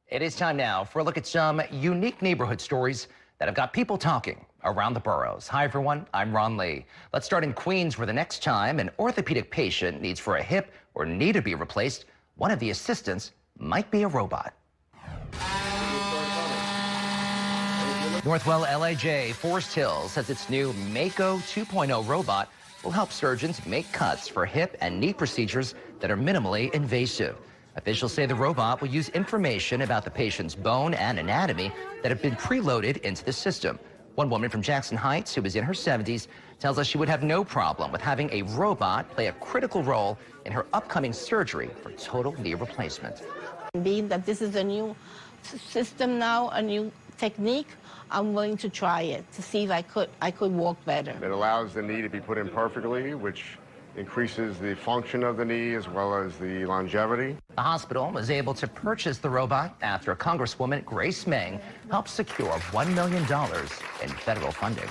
It is time now for a look at some unique neighborhood stories that have got people talking around the boroughs. Hi, everyone. I'm Ron Lee. Let's start in Queens, where the next time an orthopedic patient needs for a hip or knee to be replaced, one of the assistants might be a robot. Northwell LIJ Forest Hills says its new Mako 2.0 robot will help surgeons make cuts for hip and knee procedures that are minimally invasive. Officials say the robot will use information about the patient's bone and anatomy that have been preloaded into the system. One woman from Jackson Heights, who is in her 70s, tells us she would have no problem with having a robot play a critical role in her upcoming surgery for total knee replacement. Being that this is a new system now, a new technique, I'm willing to try it to see if I could walk better. It allows the knee to be put in perfectly, which increases the function of the knee as well as the longevity. The hospital was able to purchase the robot after Congresswoman Grace Meng helped secure $1 million in federal funding.